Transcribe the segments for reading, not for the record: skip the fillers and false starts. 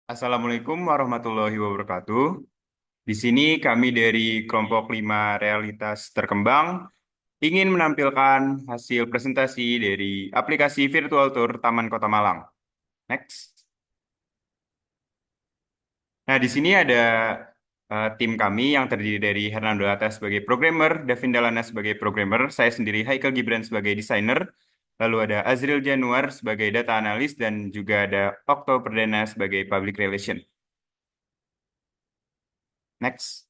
Assalamualaikum warahmatullahi wabarakatuh. Di sini kami dari kelompok 5 Realitas Terkembang ingin menampilkan hasil presentasi dari aplikasi Virtual Tour Taman Kota Malang. Next. Nah, di sini ada tim kami yang terdiri dari Hernando Atas sebagai programmer, Davin Dalana sebagai programmer, saya sendiri Haikal Gibran sebagai desainer, lalu ada Azril Januar sebagai data analis, dan juga ada Okto Perdana sebagai public relation. Next.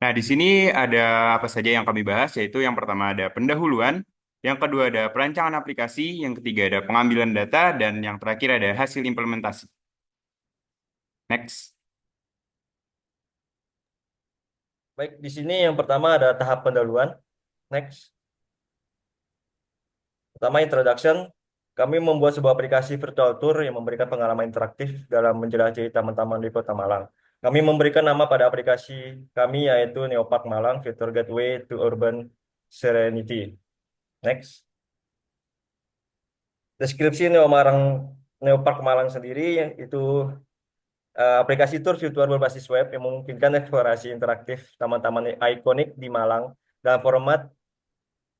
Nah, di sini ada apa saja yang kami bahas, yaitu yang pertama ada pendahuluan, yang kedua ada perancangan aplikasi, yang ketiga ada pengambilan data, dan yang terakhir ada hasil implementasi. Next. Baik, di sini yang pertama ada tahap pendahuluan. Next. Pertama, introduction. Kami membuat sebuah aplikasi virtual tour yang memberikan pengalaman interaktif dalam menjelajahi taman-taman di Kota Malang. Kami memberikan nama pada aplikasi kami yaitu Neopark Malang Virtual Gateway to Urban Serenity. Next. Deskripsi Neopark Malang sendiri itu aplikasi tour virtual berbasis web yang memungkinkan eksplorasi interaktif taman-taman ikonik di Malang dalam format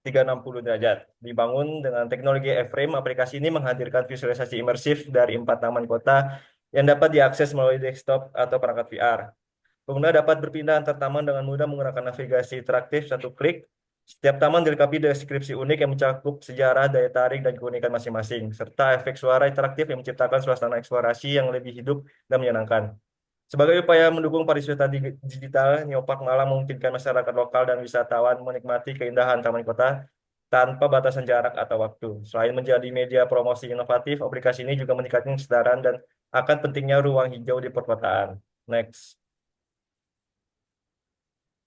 360 derajat. Dibangun dengan teknologi F-Frame, aplikasi ini menghadirkan visualisasi imersif dari 4 taman kota yang dapat diakses melalui desktop atau perangkat VR. Pengguna dapat berpindah antar taman dengan mudah menggunakan navigasi interaktif satu klik. Setiap taman dilengkapi deskripsi unik yang mencakup sejarah, daya tarik, dan keunikan masing-masing, serta efek suara interaktif yang menciptakan suasana eksplorasi yang lebih hidup dan menyenangkan. Sebagai upaya mendukung pariwisata digital, Neopark Malang memungkinkan masyarakat lokal dan wisatawan menikmati keindahan taman kota tanpa batasan jarak atau waktu. Selain menjadi media promosi inovatif, aplikasi ini juga meningkatkan kesadaran dan akan pentingnya ruang hijau di perkotaan. Next.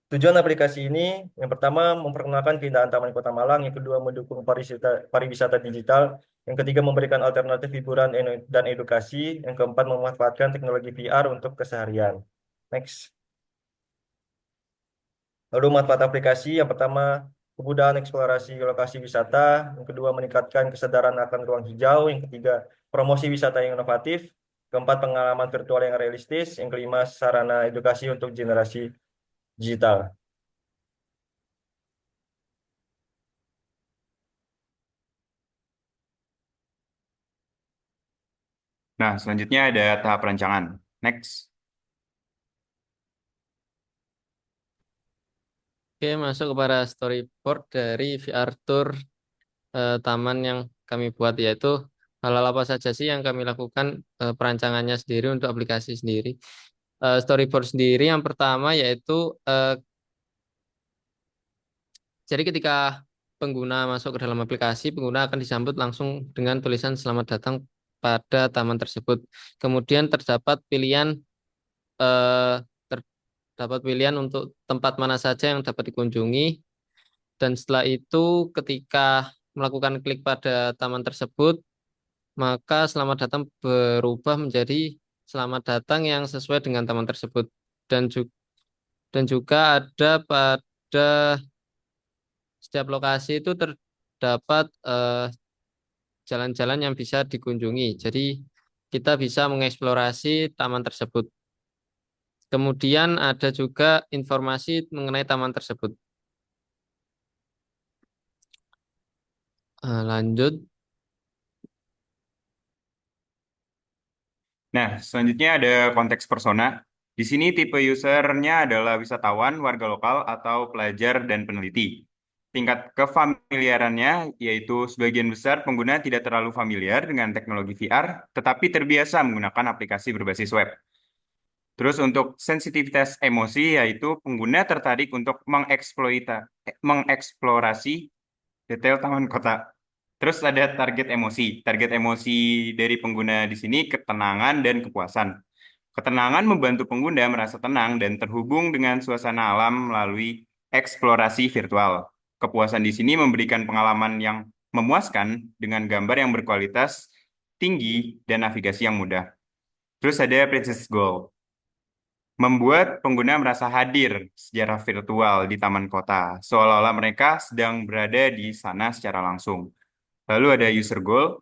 Tujuan aplikasi ini, yang pertama, memperkenalkan keindahan Taman Kota Malang, yang kedua, mendukung pariwisata digital, yang ketiga, memberikan alternatif hiburan dan edukasi, yang keempat, memanfaatkan teknologi VR untuk keseharian. Next. Lalu manfaat aplikasi, yang pertama, kemudahan eksplorasi lokasi wisata, yang kedua, meningkatkan kesadaran akan ruang hijau, yang ketiga, promosi wisata yang inovatif, keempat, pengalaman virtual yang realistis, yang kelima, sarana edukasi untuk generasi digital. Nah, selanjutnya ada tahap perancangan. Next. Oke, masuk kepada storyboard dari VR Tour taman yang kami buat, yaitu hal-hal apa saja sih yang kami lakukan perancangannya sendiri untuk aplikasi sendiri. Storyboard sendiri yang pertama yaitu jadi ketika pengguna masuk ke dalam aplikasi, pengguna akan disambut langsung dengan tulisan selamat datang pada taman tersebut. Kemudian eh, terdapat pilihan untuk tempat mana saja yang dapat dikunjungi. Dan setelah itu, ketika melakukan klik pada taman tersebut, maka selamat datang berubah menjadi selamat datang yang sesuai dengan taman tersebut. Dan, ju- dan juga ada pada setiap lokasi itu terdapat jalan-jalan yang bisa dikunjungi. Jadi kita bisa mengeksplorasi taman tersebut. Kemudian ada juga informasi mengenai taman tersebut. Lanjut. Nah, selanjutnya ada konteks persona. Di sini tipe usernya adalah wisatawan, warga lokal, atau pelajar dan peneliti. Tingkat kefamiliarannya yaitu sebagian besar pengguna tidak terlalu familiar dengan teknologi VR, tetapi terbiasa menggunakan aplikasi berbasis web. Terus untuk sensitivitas emosi yaitu pengguna tertarik untuk mengeksplorasi detail taman kota. Terus ada target emosi. Target emosi dari pengguna di sini ketenangan dan kepuasan. Ketenangan membantu pengguna merasa tenang dan terhubung dengan suasana alam melalui eksplorasi virtual. Kepuasan di sini memberikan pengalaman yang memuaskan dengan gambar yang berkualitas tinggi dan navigasi yang mudah. Terus ada Princess Goal. Membuat pengguna merasa hadir secara virtual di taman kota, seolah-olah mereka sedang berada di sana secara langsung. Lalu ada user goal.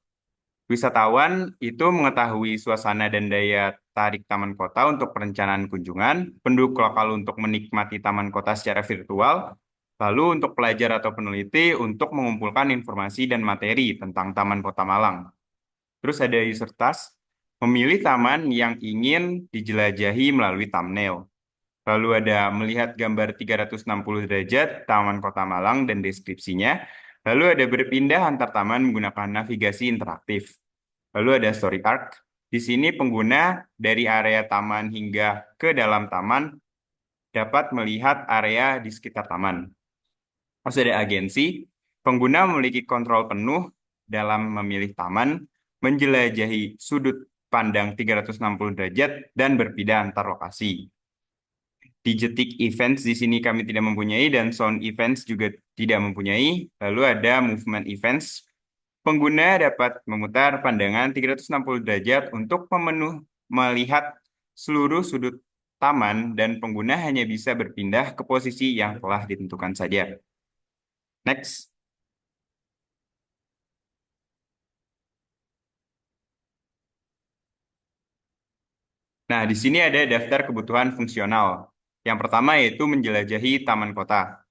Wisatawan itu mengetahui suasana dan daya tarik taman kota untuk perencanaan kunjungan, penduduk lokal untuk menikmati taman kota secara virtual, lalu untuk pelajar atau peneliti untuk mengumpulkan informasi dan materi tentang Taman Kota Malang. Terus ada user task, memilih taman yang ingin dijelajahi melalui thumbnail. Lalu ada melihat gambar 360 derajat Taman Kota Malang dan deskripsinya. Lalu ada berpindah antar taman menggunakan navigasi interaktif. Lalu ada story arc. Di sini pengguna dari area taman hingga ke dalam taman dapat melihat area di sekitar taman. Terus ada agensi. Pengguna memiliki kontrol penuh dalam memilih taman, menjelajahi sudut pandang 360 derajat, dan berpindah antar lokasi. Digetik events di sini kami tidak mempunyai dan sound events juga tidak mempunyai. Lalu ada movement events. Pengguna dapat memutar pandangan 360 derajat untuk melihat seluruh sudut taman dan pengguna hanya bisa berpindah ke posisi yang telah ditentukan saja. Next. Nah, di sini ada daftar kebutuhan fungsional. Yang pertama yaitu menjelajahi taman kota.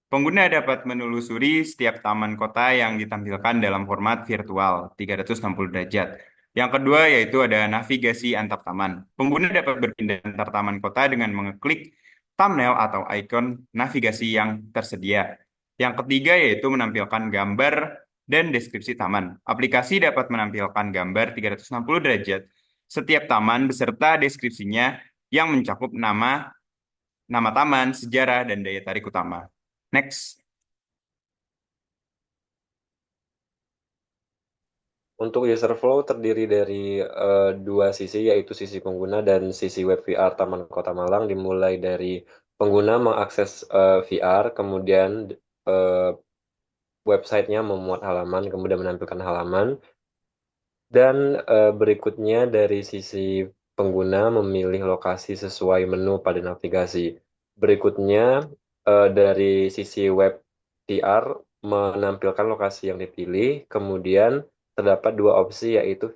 Pengguna dapat menelusuri setiap taman kota yang ditampilkan dalam format virtual 360 derajat. Yang kedua yaitu ada navigasi antar taman. Pengguna dapat berpindah antar taman kota dengan mengeklik thumbnail atau ikon navigasi yang tersedia. Yang ketiga yaitu menampilkan gambar dan deskripsi taman. Aplikasi dapat menampilkan gambar 360 derajat setiap taman beserta deskripsinya yang mencakup nama taman, sejarah, dan daya tarik utama. Next. Untuk user flow terdiri dari dua sisi, yaitu sisi pengguna dan sisi web VR Taman Kota Malang, dimulai dari pengguna mengakses VR, kemudian eh, websitenya memuat halaman, kemudian menampilkan halaman, dan berikutnya dari sisi pengguna memilih lokasi sesuai menu pada navigasi. Berikutnya dari sisi web VR menampilkan lokasi yang dipilih, kemudian terdapat dua opsi yaitu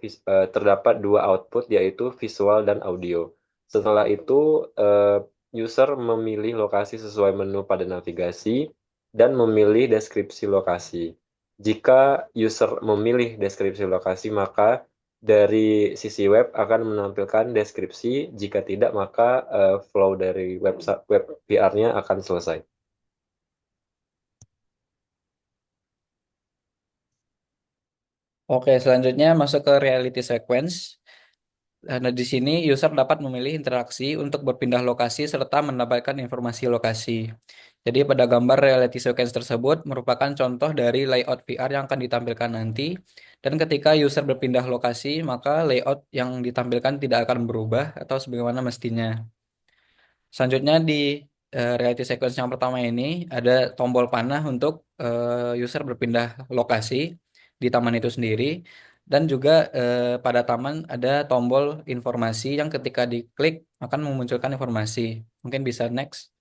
terdapat dua output yaitu visual dan audio. Setelah itu user memilih lokasi sesuai menu pada navigasi dan memilih deskripsi lokasi. Jika user memilih deskripsi lokasi, maka dari sisi web akan menampilkan deskripsi. Jika tidak, maka flow dari web VR-nya akan selesai. Oke, selanjutnya masuk ke reality sequence. Nah, di sini user dapat memilih interaksi untuk berpindah lokasi serta mendapatkan informasi lokasi. Jadi pada gambar reality sequence tersebut merupakan contoh dari layout VR yang akan ditampilkan nanti. Dan ketika user berpindah lokasi, maka layout yang ditampilkan tidak akan berubah atau sebagaimana mestinya. Selanjutnya di reality sequence yang pertama ini ada tombol panah untuk user berpindah lokasi di taman itu sendiri. Dan juga pada taman ada tombol informasi yang ketika diklik akan memunculkan informasi. Mungkin bisa next.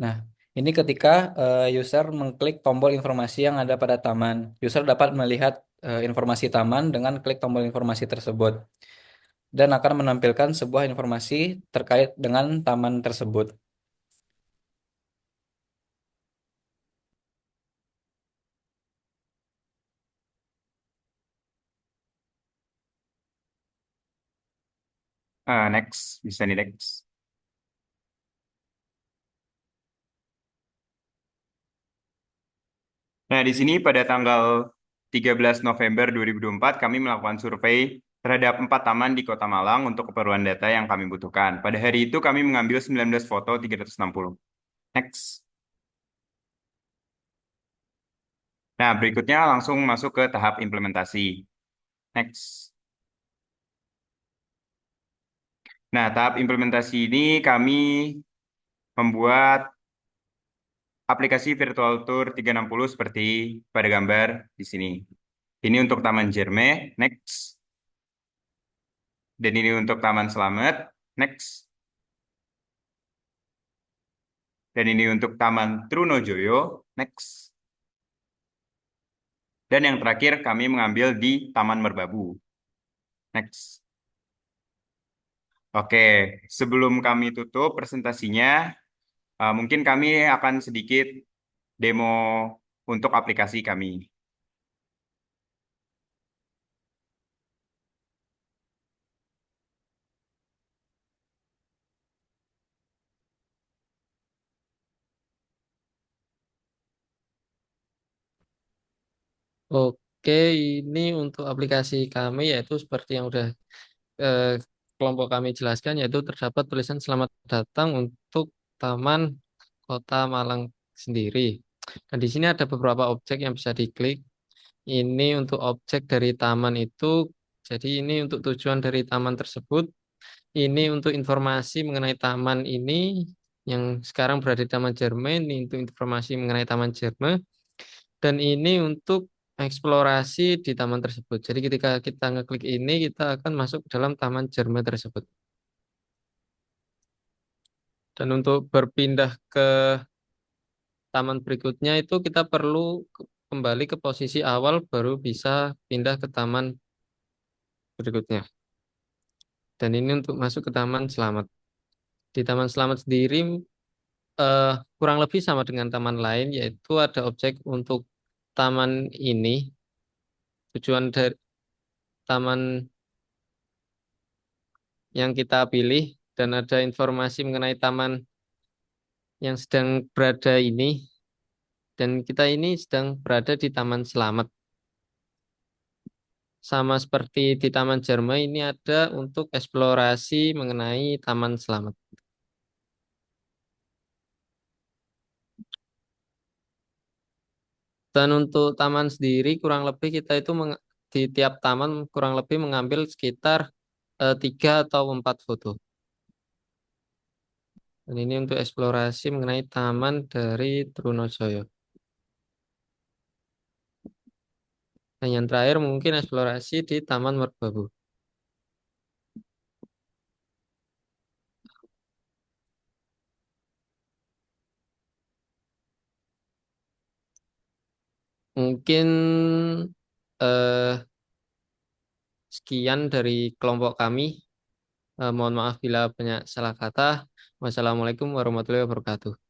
Nah, ini ketika user mengklik tombol informasi yang ada pada taman. User dapat melihat informasi taman dengan klik tombol informasi tersebut. Dan akan menampilkan sebuah informasi terkait dengan taman tersebut. Next, bisa nih next. Nah, di sini pada tanggal 13 November 2024 kami melakukan survei terhadap 4 taman di Kota Malang untuk keperluan data yang kami butuhkan. Pada hari itu kami mengambil 19 foto 360. Next. Nah, berikutnya langsung masuk ke tahap implementasi. Next. Nah, tahap implementasi ini kami membuat aplikasi virtual tour 360 seperti pada gambar di sini. Ini untuk Taman Jerme, next. Dan ini untuk Taman Selamet, next. Dan ini untuk Taman Trunojoyo. Next. Dan yang terakhir kami mengambil di Taman Merbabu. Next. Oke, sebelum kami tutup presentasinya, mungkin kami akan sedikit demo untuk aplikasi kami. Oke, ini untuk aplikasi kami yaitu seperti yang udah eh, kelompok kami jelaskan, yaitu terdapat tulisan selamat datang untuk Taman Kota Malang sendiri. Dan di sini ada beberapa objek yang bisa diklik. Ini untuk objek dari taman itu, jadi ini untuk tujuan dari taman tersebut. Ini untuk informasi mengenai taman ini yang sekarang berada di Taman Jerman. Ini untuk informasi mengenai Taman Jerman. Dan ini untuk eksplorasi di taman tersebut. Jadi ketika kita ngeklik ini, kita akan masuk ke dalam Taman Jerman tersebut. Dan untuk berpindah ke taman berikutnya itu kita perlu kembali ke posisi awal baru bisa pindah ke taman berikutnya. Dan ini untuk masuk ke Taman Selamat. Di Taman Selamat sendiri eh, kurang lebih sama dengan taman lain, yaitu ada objek untuk taman ini. Tujuan dari taman yang kita pilih dan ada informasi mengenai taman yang sedang berada ini. Dan kita ini sedang berada di Taman Selamat. Sama seperti di Taman Jerman ini ada untuk eksplorasi mengenai Taman Selamat. Dan untuk taman sendiri kurang lebih kita itu di tiap taman kurang lebih mengambil sekitar 3 atau 4 foto. Dan ini untuk eksplorasi mengenai taman dari Trunojoyo. Dan yang terakhir mungkin eksplorasi di Taman Merbabu. Mungkin eh, sekian dari kelompok kami. Mohon maaf bila banyak salah kata. Wassalamualaikum warahmatullahi wabarakatuh.